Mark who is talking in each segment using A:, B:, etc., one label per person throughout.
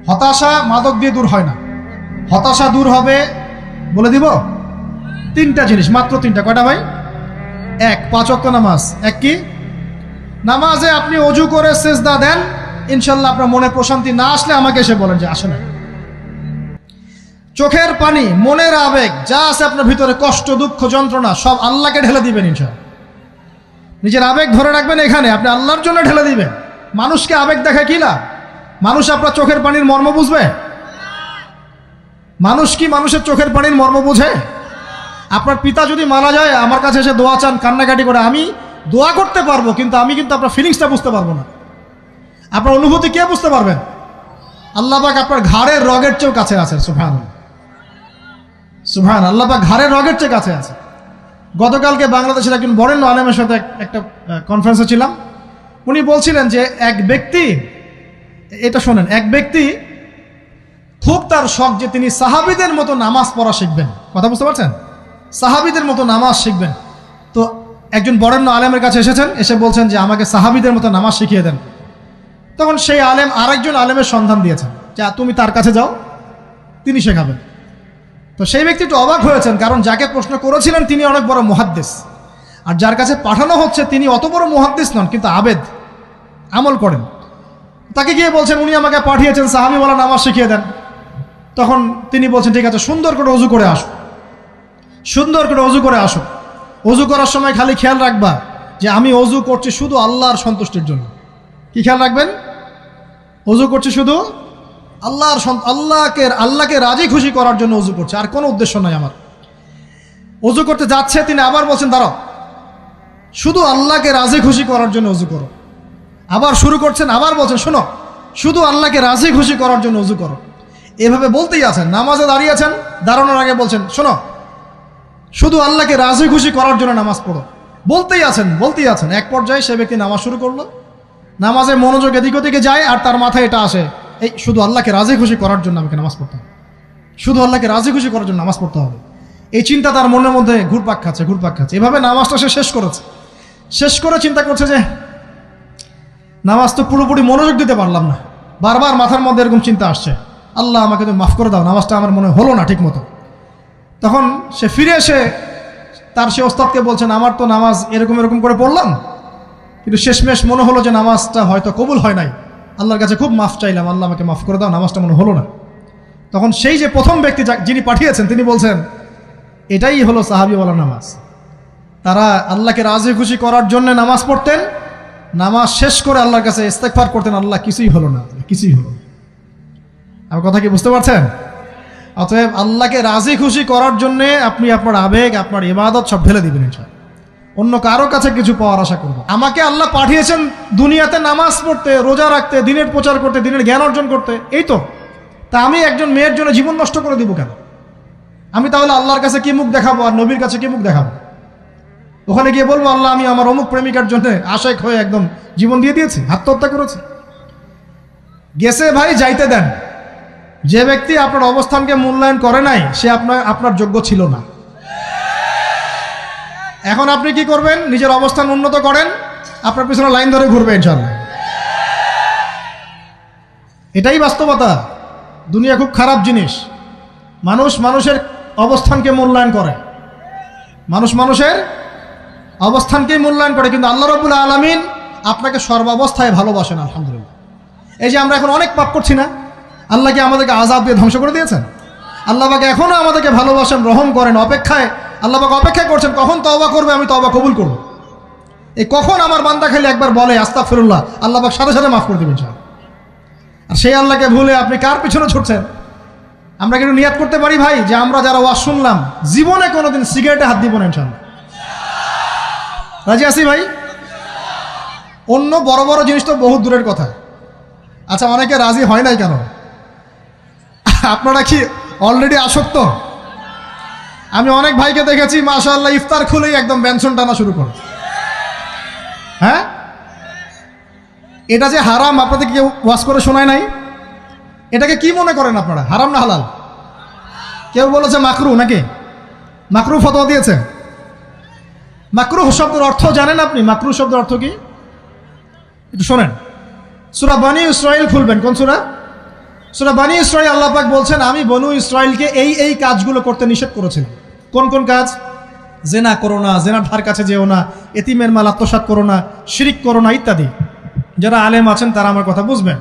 A: হতাশা মাদক দিয়ে দূর হয় না। হতাশা দূর হবে, বলে দিব, তিনটা জিনিস, মাত্র তিনটা। কয়টা ভাই? এক, 5 ওয়াক্ত নামাজ। এক কি? নামাজে আপনি অজু করে সেজদা দেন, ইনশাল্লাহ আপনার মনে প্রশান্তি না আসলে আমাকে এসে বলেন যে আসে না। চোখের পানি, মনের আবেগ যা আছে আপনার ভিতরে, কষ্ট, দুঃখ, যন্ত্রণা, সব আল্লাহকে ঢেলে দিবেন ইনশাল্লাহ। নিজের আবেগ ধরে রাখবেন এখানে, আপনি আল্লাহর জন্য ঢেলে দিবেন। মানুষকে আবেগ দেখা কি লাভ? মানুষ আপনার চোখের পানির মর্ম বুঝবে? মানুষ কি মানুষের চোখের পানির মর্ম বুঝে? আপনার পিতা যদি মারা যায়, আমার কাছে এসে দোয়া চান কান্নাকাটি করে, আমি দোয়া করতে পারবো, কিন্তু আমি কিন্তু আপনার ফিলিংসটা বুঝতে পারবো না। আপনার অনুভূতি কে বুঝতে পারবেন? আল্লাহ পাক আপনার ঘাড়ের রগের চেয়েও কাছে আছেন। সুবহানাল্লাহ, সুবহান, আল্লাহ পাক ঘাড়ের রগের চেয়ে কাছে আছে। গতকালকে বাংলাদেশের একজন বরেণ্য আলেমের সাথে একটা কনফারেন্সে ছিলাম। উনি বলছিলেন যে এক ব্যক্তি, এটা শোনেন, এক ব্যক্তি খুব তার শখ যে তিনি সাহাবীদের মতো নামাজ পড়া শিখবেন। কথা বুঝতে পারছেন? সাহাবীদের মতো নামাজ শিখবেন। তো একজন বরেণ্য আলেমের কাছে এসেছেন, এসে বলছেন যে আমাকে সাহাবীদের মতো নামাজ শিখিয়ে দেন। তখন সেই আলেম আরেকজন আলেমের সন্ধান দিয়েছেন, যে তুমি তার কাছে যাও, তিনি শেখাবেন। তো সেই ব্যক্তি একটু অবাক হয়েছেন, কারণ যাকে প্রশ্ন করেছিলেন তিনি অনেক বড় মুহাদ্দিস, আর যার কাছে পাঠানো হচ্ছে তিনি অত বড় মুহাদ্দিস নন, কিন্তু আবেদ, আমল করেন। তাকে গিয়ে বলছেন উনি আমাকে পাঠিয়েছেন সাহাবীওয়ালা নামাজ শিখিয়ে দেন। তখন তিনি বলছেন ঠিক আছে, সুন্দর করে অজু করে আসো, সুন্দর করে অজু করে আসো। অজু করার সময় খালি খেয়াল রাখবা যে আমি অজু করছি শুধু আল্লাহর সন্তুষ্টির জন্য। কি খেয়াল রাখবেন? অজু করছি শুধু আল্লাহকে রাজি খুশি করার জন্য অজু করছে, আর কোনো উদ্দেশ্য নাই আমার। অজু করতে যাচ্ছে, তিনি আবার বলছেন দাঁড়াও, শুধু আল্লাহকে রাজি খুশি করার জন্য অজু করো। আবার শুরু করছেন, আবার বলছেন শোনো, শুধু আল্লাহকে রাজি খুশি করার জন্য অজু করো। এভাবে বলতেই আছেন। নামাজে দাঁড়িয়েছেন, দাঁড়ানোর আগে বলছেন শোনো, শুধু আল্লাহকে রাজি খুশি করার জন্য নামাজ পড়ো। বলতেই আছেন। এক পর্যায়ে সে ব্যক্তি নামাজ শুরু করলো। নামাজে মনোযোগ এদিক ওদিকে যায়, আর তার মাথায় এটা আসে, এই শুধু আল্লাহকে রাজি খুশি করার জন্য আমাকে নামাজ পড়তে হবে, শুধু আল্লাহকে রাজি খুশি করার জন্য নামাজ পড়তে হবে। এই চিন্তা তার মনের মধ্যে ঘুরপাক খাচ্ছে। এভাবে নামাজটা সে শেষ করেছে। শেষ করে চিন্তা করছে যে নামাজ তো পুরোপুরি মনোযোগ দিতে পারলাম না। বারবার মাথার মধ্যে এরকম চিন্তা আসছে, আল্লাহ আমাকে তো মাফ করে দাও, নামাজটা আমার মনে হলো না ঠিক মতো। তখন সে ফিরে এসে তার সে ওস্তাদকে বলছেন আমার তো নামাজ এরকম করে পড়লাম, কিন্তু শেষমেশ মনে হলো যে নামাজটা হয়তো কবুল হয় নাই, আল্লাহর কাছে খুব মাফ চাইলাম, আল্লাহ আমাকে মাফ করে দাও, নামাজটা মনে হলো না। তখন সেই যে প্রথম ব্যক্তি যিনি পাঠিয়েছেন তিনি বলছেন এটাই হলো সাহাবীওয়ালা নামাজ। তারা আল্লাহকে রাজি খুশি করার জন্য নামাজ পড়তেন, নামাজ শেষ করে আল্লাহর কাছে ইস্তেগফার করতেন, আল্লাহ কিছুই হলো না, কিছুই হলো না। আমার কথা কি বুঝতে পারছেন? অতএব আল্লাহকে রাজি খুশি করার জন্যে আপনি আপনার আবেগ, আপনার ইবাদত সব ঢেলে দিবেন ইনশাআল্লাহ। অন্য কারো কাছে কিছু পাওয়ার আশা করব। আমাকে আল্লাহ পাঠিয়েছেন দুনিয়াতে নামাজ পড়তে, রোজা রাখতে, দিনের প্রচার করতে, দিনের জ্ঞান অর্জন করতে, এই তো। তা আমি একজন মেয়ের জন্য জীবন নষ্ট করে দিব কেন? আমি তাহলে আল্লাহর কাছে কি মুখ দেখাবো, আর নবীর কাছে কি মুখ দেখাবো? ওখানে গিয়ে বলবো আল্লাহ আমি আমার অমুক প্রেমিকার জন্য আশেক হয়ে একদম জীবন দিয়ে দিয়েছি, আত্মহত্যা করেছি। গেছে ভাই, যাইতে দেন। যে ব্যক্তি আপনার অবস্থানকে মূল্যায়ন করে নাই সে আপনার যোগ্য ছিল না। এখন আপনি কি করবেন? নিজের অবস্থান উন্নত করেন, আপনার পিছনে লাইন ধরে ঘুরবে ইনশাআল্লাহ। এটাই বাস্তবতা। দুনিয়া খুব খারাপ জিনিস। মানুষের অবস্থানকে মূল্যায়ন করে, মানুষের অবস্থানকেই মূল্যায়ন করে, কিন্তু আল্লাহ রাব্বুল আলামিন আপনাকে সর্বাবস্থায় ভালোবাসেন। আলহামদুলিল্লাহ। এই যে আমরা এখন অনেক পাপ করছি না, আল্লাহ কি আমাদেরকে আযাব দিয়ে ধ্বংস করে দিয়েছেন? আল্লাহ পাক এখনো আমাদেরকে ভালোবাসেন, রহম করেন, আল্লাহ পাক অপেক্ষা করছেন কখন তওবা করবে, আমি তওবা কবুল করব। এই কখন আমার বান্দা খালি একবার বলে আস্তাগফিরুল্লাহ, আল্লাহ পাক সাথে সাথে মাফ করে দেবেন ইনশাআল্লাহ। আর সেই আল্লাহকে ভুলে আপনি কার পিছনে ছুটছেন? আমরা কিন্তু নিয়াত করতে পারি ভাই যে আমরা যারা ওয়াজ শুনলাম জীবনে কোনোদিন সিগারেটে হাত দিব না ইনশাআল্লাহ। রাজি আছি ভাই? অন্য বড় বড় জিনিস তো বহুত দূরের কথা। আচ্ছা, অনেকে রাজি হয় নাই কেন? আপনারা কি অলরেডি আসক্ত? আমি অনেক ভাইকে দেখেছি মাশাআল্লাহ ইফতার খুলেই একদম বেনসন টানা শুরু করে। হ্যাঁ, এটা যে হারাম আপনাদের কেউ ওয়াজ করে শোনায় নাই? এটাকে কি মনে করেন আপনারা, হারাম না হালাল? কেউ বলেছে মাকরু, নাকি মাকরু ফতোয়া দিয়েছে? মাকরুহ শব্দের অর্থ জানেন আপনি? মাকরুহ শব্দের অর্থ কি একটু শোনেন। সূরা বনী ইসরাঈল খুলবেন। কোন সূরা? সূরা বনী ইসরাঈল আল্লাহ পাক বলছেন, আমি বনু ইসরাঈলকে এই কাজগুলো করতে নিষেধ করেছিলাম। কোন কোন কাজ? জেনা করো না, জেনার ধার কাছে যেও না, এতিমের মাল আত্মসাৎ করো না, শিরিক করো না ইত্যাদি। যারা আলেম আছেন তারা আমার কথা বুঝবেন।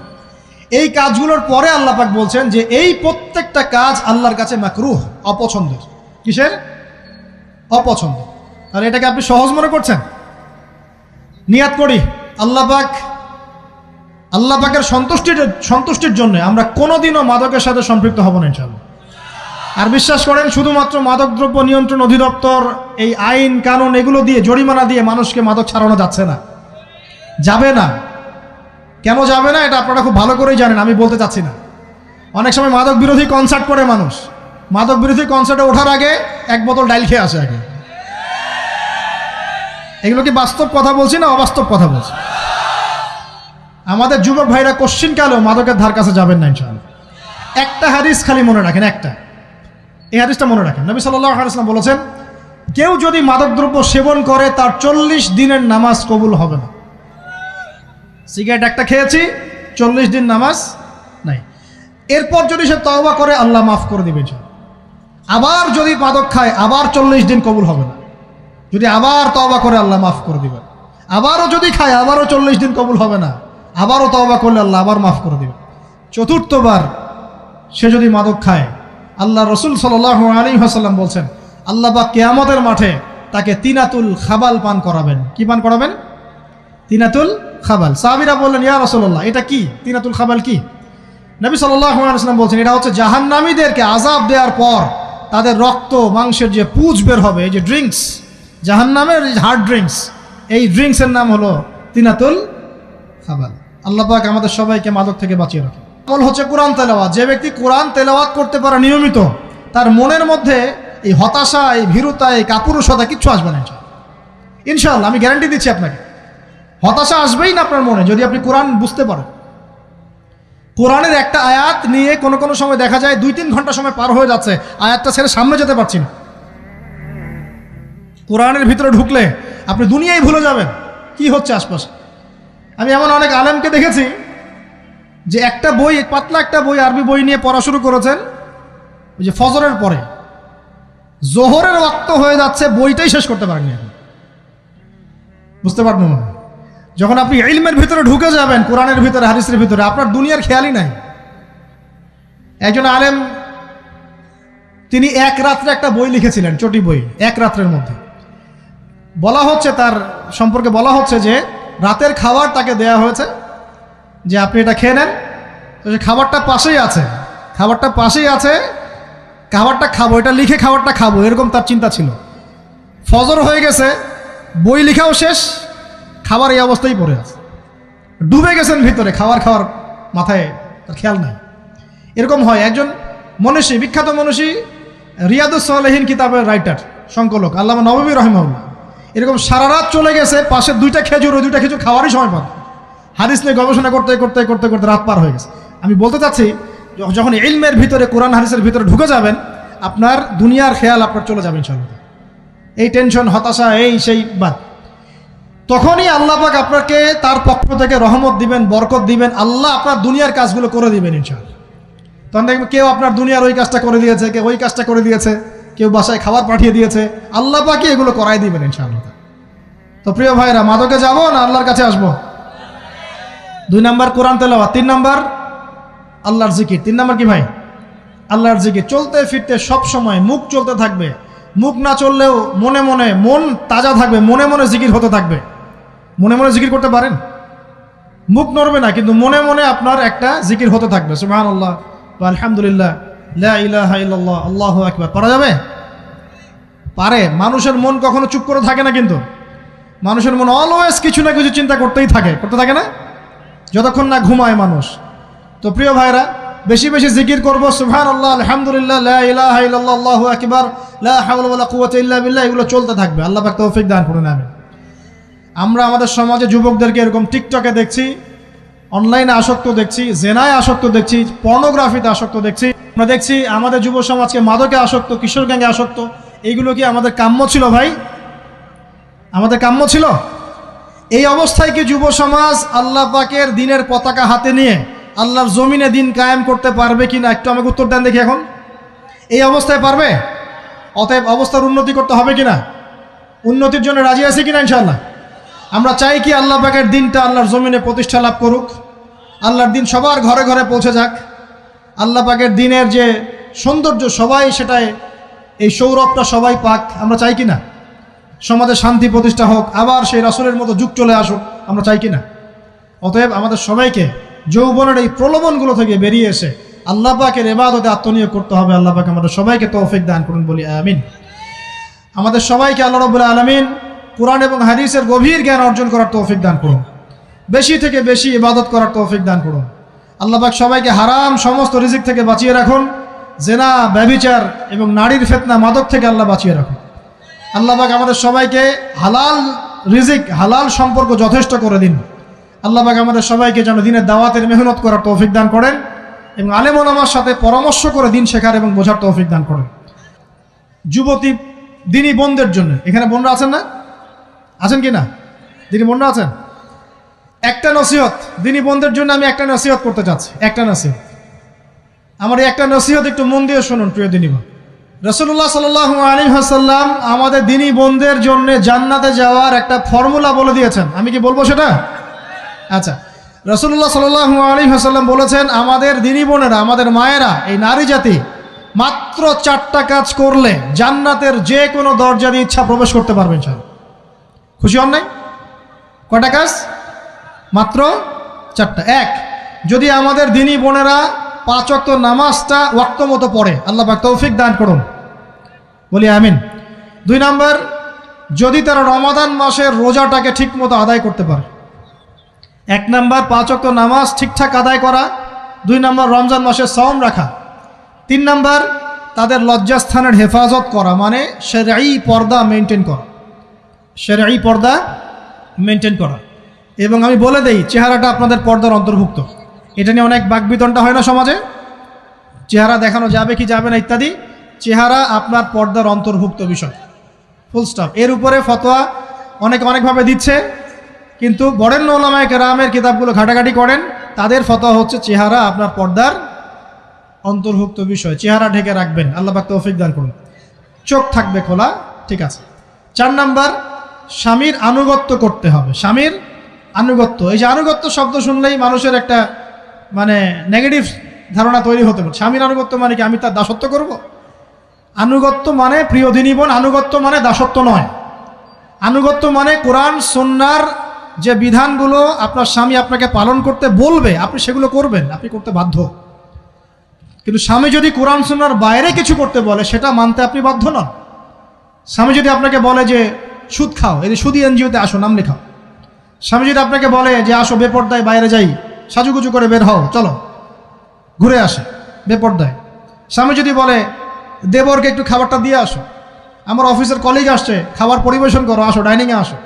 A: এই কাজগুলোর পরে আল্লাহ পাক বলছেন যে এই প্রত্যেকটা কাজ আল্লাহর কাছে মাকরুহ, অপছন্দের। কিসের? অপছন্দ। আর এটাকে আপনি সহজ মনে করছেন? নিয়াত করি আল্লাহ পাকের সন্তুষ্টির জন্য আমরা কোনোদিনও মাদকের সাথে সম্পৃক্ত হব না ইনশাআল্লাহ। আর বিশ্বাস করেন, শুধুমাত্র মাদকদ্রব্য নিয়ন্ত্রণ অধিদপ্তর এই আইন কানুন এগুলো দিয়ে, জরিমানা দিয়ে মানুষকে মাদক ছাড়ানো যাচ্ছে না, যাবে না। কেন যাবে না এটা আপনারা খুব ভালো করেই জানেন, আমি বলতে চাচ্ছি না। অনেক সময় মাদক বিরোধী কনসার্ট করে মানুষ, মাদক বিরোধী কনসার্টে ওঠার আগে এক বোতল ডাইল খেয়ে আসে আগে। এগুলো কি বাস্তব কথা বলছি না অবাস্তব কথা বলছি? আমাদের যুবক ভাইরা কোশ্চিনকালেও মাদকের ধার কাছে যাবেন না ইনশাআল্লাহ। একটা হাদিস খালি মনে রাখেন, এই হাদিসটা মনে রাখেন। নবী সাল্লাল্লাহু আলাইহি ওয়াসাল্লাম বলেছেন, কেউ যদি মাদকদ্রব্য সেবন করে তার 40 দিনের নামাজ কবুল হবে না। সিগারেট একটা খেয়েছি, 40 দিন নামাজ নাই। এরপর যদি সে তওবা করে আল্লাহ মাফ করে দিবেন। আবার যদি মাদক খায় আবার 40 দিন কবুল হবে না। যদি আবার তওবা করে আল্লাহ মাফ করে দিবেন। আবারও যদি খায় আবারও 40 দিন কবুল হবে না। আবারও তওবা করলে আল্লাহ আবার মাফ করে দিবেন। চতুর্থবার সে যদি মাদক খায়, আল্লাহ রসুল সাল্লাল্লাহু আলাইহি ওয়াসাল্লাম বলছেন, আল্লাহ পাক কিয়ামতের মাঠে তাকে তিনাতুল খাবাল পান করাবেন। কি পান করাবেন? তিনাতুল খাবাল। সাহাবীরা বললেন, ইয়া রাসূলুল্লাহ, এটা কি? তিনাতুল খাবাল কি? নবী সাল্লাল্লাহু আলাইহি ওয়াসাল্লাম বলছেন, এটা হচ্ছে জাহান্নামীদেরকে আযাব দেওয়ার পর তাদের রক্ত মাংসের যে পুঁজ বের হবে, এই যে ড্রিঙ্কস, জাহান্নামের হার্ড ড্রিঙ্কস, এই ড্রিঙ্কসের নাম হলো তিনাতুল খাবাল। আল্লাহ পাক আমাদের সবাইকে মাদক থেকে বাঁচিয়ে রাখেন। আমল হচ্ছে কোরআন তেলাওয়াত। যে ব্যক্তি কোরআন তেলাওয়াত করতে পারে নিয়মিত, তার মনের মধ্যে এই হতাশা, এই ভীরুতা, এই কাপুরুষতা কিচ্ছু আসবে না ইনশাআল্লাহ। আমি গ্যারান্টি দিচ্ছি আপনাকে, হতাশা আসবেই না আপনার মনে যদি আপনি কোরআন বুঝতে পারেন। কোরআনের একটা আয়াত নিয়ে কোনো সময় দেখা যায় 2-3 ঘন্টা সময় পার হয়ে যাচ্ছে, আয়াতটা ছেড়ে সামনে যেতে পারছি না। কোরআনের ভিতরে ঢুকলে আপনি দুনিয়ায় ভুলে যাবেন কি হচ্ছে আশপাশে। আমি এমন অনেক আলেমকে দেখেছি যে একটা বই, পাতলা একটা বই, আরবি বই নিয়ে পড়া শুরু করেছেন, ওই যে ফজরের পরে জোহরের ওয়াক্ত হয়ে যাচ্ছে, বইটাই শেষ করতে পারেননি। বুঝতে পারবেন না, যখন আপনি ইলমের ভিতরে ঢুকে যাবেন, কোরআনের ভিতরে, হাদিসের ভিতরে, আপনার দুনিয়ার খেয়ালই নাই। একজন আলেম, তিনি এক রাত্রে একটা বই লিখেছিলেন, চটি বই, এক রাত্রের মধ্যে। বলা হচ্ছে, তার সম্পর্কে বলা হচ্ছে যে রাতের খাবার তাকে দেয়া হয়েছে যে আপনি এটা খেয়ে নেন। তো সে খাবারটা পাশেই আছে, খাবারটা খাবো, এটা লিখে খাবারটা খাবো, এরকম তার চিন্তা ছিল। ফজর হয়ে গেছে, বই লেখাও শেষ, খাবার এই অবস্থায় পড়ে আছে, ডুবে গেছেন ভিতরে, খাওয়ার মাথায় তার খেয়াল নাই। এরকম হয়। একজন মনীষী, বিখ্যাত মনীষী, রিয়াদুস সালেহীন কিতাবের রাইটার, সংকলক আল্লামা নববী রাহিমাহুল্লাহ, এরকম সারা রাত চলে গেছে, পাশে 2টা খেজুর, ওই 2টা খেজুর খাওয়ারই সময় পান। হাদিস নিয়ে গবেষণা করতে রাত পার হয়ে গেছে। আমি বলতে চাচ্ছি, যখন ইলমের ভিতরে, কোরআন হাদিসের ভিতরে ঢুকে যাবেন, আপনার দুনিয়ার খেয়াল আপনার চলে যাবে ইনশাআল্লাহ। এই টেনশন, হতাশা, এই সেই বাদ, তখনই আল্লাহ পাক আপনাকে তার পক্ষ থেকে রহমত দিবেন, বরকত দিবেন, আল্লাহ আপনার দুনিয়ার কাজগুলো করে দিবেন ইনশাআল্লাহ। তখন দেখবেন কেউ আপনার দুনিয়ার ওই কাজটা করে দিয়েছে, কেউ ওই কাজটা করে দিয়েছে, কেউ বাসায় খাবার পাঠিয়ে দিয়েছে, আল্লাহ পাকই এগুলো করাই দিবেন ইনশাআল্লাহ। তো প্রিয় ভাইরা, মাদকে যাব না আল্লাহর কাছে আসবো? 2 নাম্বার কোরআন তেলাওয়াত, 3 নাম্বার আল্লাহর জিকির। 3 নাম্বার কি ভাই? আল্লাহর জিকির। চলতে ফিরতে সব সময় মুখ চলতে থাকবে, মুখ না চললেও মনে মনে মন তাজা থাকবে, মনে মনে জিকির হতে থাকবে। মনে মনে জিকির করতে পারেন? মুখ নড়বে না, কিন্তু মনে মনে আপনার একটা জিকির হতে থাকবে, সুবহানাল্লাহ ওয়া আলহামদুলিল্লাহ, লা ইলাহা ইল্লাল্লাহ, আল্লাহু আকবার। পারা যাবে? পারে। মানুষের মন কখনো চুপ করে থাকে না, কিন্তু মানুষের মন অলওয়েজ কিছু না কিছু চিন্তা করতে থাকে না, যতক্ষণ না ঘুমায় মানুষ। তো প্রিয় ভাইরা, বেশি বেশি জিকির করবো, সুবহানাল্লাহ, আলহামদুলিল্লাহ, লা ইলাহা ইল্লাল্লাহ, আল্লাহু আকবার, লা হাওলা ওয়ালা কুওয়াতা ইল্লা বিল্লাহ, এগুলো চলতে থাকবে। আল্লাহ পাক তৌফিক দান করুন, আমিন। আমরা আমাদের সমাজে যুবকদেরকে এরকম টিকটকে দেখছি, অনলাইনে আসক্ত দেখছি, জেনায় আসক্ত দেখছি, পর্নোগ্রাফিতে আসক্ত দেখছি। আমরা দেখছি আমাদের যুব সমাজকে মাদকে আসক্ত, কিশোর গ্যাংয়ে আসক্ত। এইগুলো কি আমাদের কাম্য ছিল ভাই? আমাদের কাম্য ছিল? এই অবস্থায় কি যুব সমাজ আল্লাহ পাকের দ্বীনের পতাকা হাতে নিয়ে আল্লাহর জমিনে দিন কায়েম করতে পারবে কি না একটু আমাকে উত্তর দেন দেখি। এখন এই অবস্থায় পারবে? অতএব অবস্থার উন্নতি করতে হবে কিনা? উন্নতির জন্য রাজি আছি কিনা ইনশাআল্লাহ? আমরা চাই কি আল্লাহ পাকের দিনটা আল্লাহর জমিনে প্রতিষ্ঠা লাভ করুক, আল্লাহর দিন সবার ঘরে ঘরে পৌঁছে যাক, আল্লাহ পাকের দিনের যে সৌন্দর্য সবাই সেটাই, এই সৌরভটা সবাই পাক। আমরা চাই কি না? সমাজে শান্তি প্রতিষ্ঠা হোক, আবার সেই রাসূলের মতো যুগ চলে আসুক, আমরা চাই কি না? অতএব আমাদের সবাইকে যৌবনের এই প্রলোভনগুলো থেকে বেরিয়ে এসে আল্লাহ পাকের ইবাদতে আত্মনিয়োগ করতে হবে। আল্লাহ পাক আমাদের সবাইকে তৌফিক দান করুন, বলি আমিন। আমাদের সবাইকে আল্লাহ রাব্বুল আলামিন কুরআন এবং হাদিসের গভীর জ্ঞান অর্জন করার তৌফিক দান করুন, বেশি থেকে বেশি ইবাদত করার তৌফিক দান করুন। আল্লাহ পাক সবাইকে হারাম সমস্ত রিজিক থেকে বাঁচিয়ে রাখুন, জেনা, ব্যভিচার এবং নারীর ফিতনা, মাদক থেকে আল্লাহ বাঁচিয়ে রাখুন। আল্লাহ পাক আমাদের সবাইকে হালাল রিজিক, হালাল সম্পর্ক যথেষ্ট করে দিন। আল্লাহ পাক আমাদের সবাইকে যেন দিনের দাওয়াতের মেহনত করার তৌফিক দান করেন এবং আলেম ওলামার সাথে পরামর্শ করে দিন শেখার এবং বোঝার তৌফিক দান করেন। যুবতী দিনী বোনদের জন্য, এখানে বোনরা আছেন না? আছেন কি না? দিনী বোনরা আছেন? একটা নসিহত দিনী বোনদের জন্য আমি একটা নসিহত করতে চাচ্ছি, একটা নসিহত। আমার এই একটা নসিহত একটু মন দিয়ে শুনুন প্রিয় দিনী বোন। রাসূলুল্লাহ সাল্লাল্লাহু আলাইহি ওয়াসাল্লাম আমাদের দিনী বোনদের জন্য জান্নাতে যাওয়ার একটা ফর্মুলা বলে দিয়েছেন। আমি কি বলবো সেটা? আচ্ছা, রাসূলুল্লাহ সাল্লাল্লাহু আলাইহি ওয়াসাল্লাম বলেছেন আমাদের দিনী বোনেরা, আমাদের মায়েরা, এই নারী জাতি মাত্র 4টা কাজ করলে জান্নাতের যে কোনো দরজা দিয়ে ইচ্ছা প্রবেশ করতে পারবে ইনশাআল্লাহ। খুশি হন নাই? কয়টা কাজ? মাত্র 4টা। এক, যদি আমাদের দিনী বোনেরা 5 ওয়াক্ত নামাজটা ওয়াক্ত মতো পড়ে, আল্লাহ পাক তৌফিক দান করুন, বলি আমিন। 2 নাম্বার, যদি তারা রমাদান মাসের রোজাটাকে ঠিক মতো আদায় করতে পারে। 1 নাম্বার 5 ওয়াক্ত নামাজ ঠিকঠাক আদায় করা, 2 নাম্বার রমজান মাসের সাওম রাখা, 3 নাম্বার তাদের লজ্জাস্থানের হেফাজত করা, মানে শরঈ পর্দা মেনটেন করা, শরঈ পর্দা মেনটেন করা। এবং আমি বলে দেই, চেহারাটা আপনাদের পর্দার অন্তর্ভুক্ত। এটা নিয়ে অনেক বাকবিতণ্ডা হয় না সমাজে, চেহারা দেখানো যাবে কি যাবে না ইত্যাদি। চেহারা আপনার পর্দার অন্তর্ভুক্ত বিষয়, ফুল স্টপ। এর উপরে ফতোয়া অনেকে অনেকভাবে দিচ্ছে, কিন্তু বরেণ্য উলামায়ে কেরামের কিতাবগুলো ঘাটাঘাটি করেন, তাদের ফতোয়া হচ্ছে চেহারা আপনার পর্দার অন্তর্ভুক্ত বিষয়, চেহারা ঢেকে রাখবেন। আল্লাহ পাক তৌফিক দান করুন। চোখ থাকবে খোলা, ঠিক আছে। 4 নাম্বার, স্বামীর আনুগত্য করতে হবে। স্বামীর আনুগত্য, এই যে আনুগত্য শব্দ শুনলেই মানুষের একটা মানে নেগেটিভ ধারণা তৈরি হতে পারে। স্বামীর আনুগত্য মানে কি আমি তার দাসত্ব করব? আনুগত্য মানে, প্রিয় দিনী বোন, আনুগত্য মানে দাসত্ব নয়। আনুগত্য মানে কোরআন সুন্নাহর যে বিধানগুলো আপনার স্বামী আপনাকে পালন করতে বলবে, আপনি সেগুলো করবেন, আপনি করতে বাধ্য। কিন্তু স্বামী যদি কোরআন সুন্নাহর বাইরে কিছু করতে বলে, সেটা মানতে আপনি বাধ্য নন। স্বামী যদি আপনাকে বলে যে সুদ খাও, এই যে সুদী এনজিওতে আসো, নাম লেখাও। স্বামী যদি আপনাকে বলে যে আসো বেপর্দায় বাইরে যাই, সাজুগুজু করে বের হও, চলো ঘুরে আসে বেপর্দায়। স্বামী যদি বলে দেবরকে একটু খাবারটা দিয়ে আসো, আমার অফিসের কলিগ আসছে, খাবার পরিবেশন করো, আসো ডাইনিংয়ে আসো।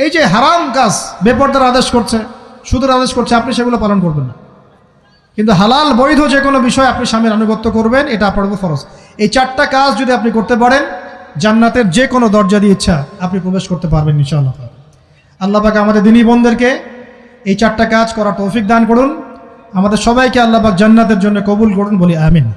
A: এই যে হারাম কাজ, বেপর্দার আদেশ করছে, সুদের আদেশ করছে, আপনি সেগুলো পালন করবেন না। কিন্তু হালাল বৈধ যে কোনো বিষয় আপনি স্বামীর আনুগত্য করবেন, এটা আপনার উপর ফরজ। এই 4টা কাজ যদি আপনি করতে পারেন, জান্নাতের যে কোনো দরজা দিয়ে ইচ্ছা আপনি প্রবেশ করতে পারবেন ইনশাআল্লাহ। আল্লাহ পাক আমাদের দিনী বোনদেরকে এই 4টা কাজ করার তৌফিক দান করুন। আমাদের সবাইকে আল্লাহ পাক জান্নাতের জন্য কবুল করুন, বলি আমিন।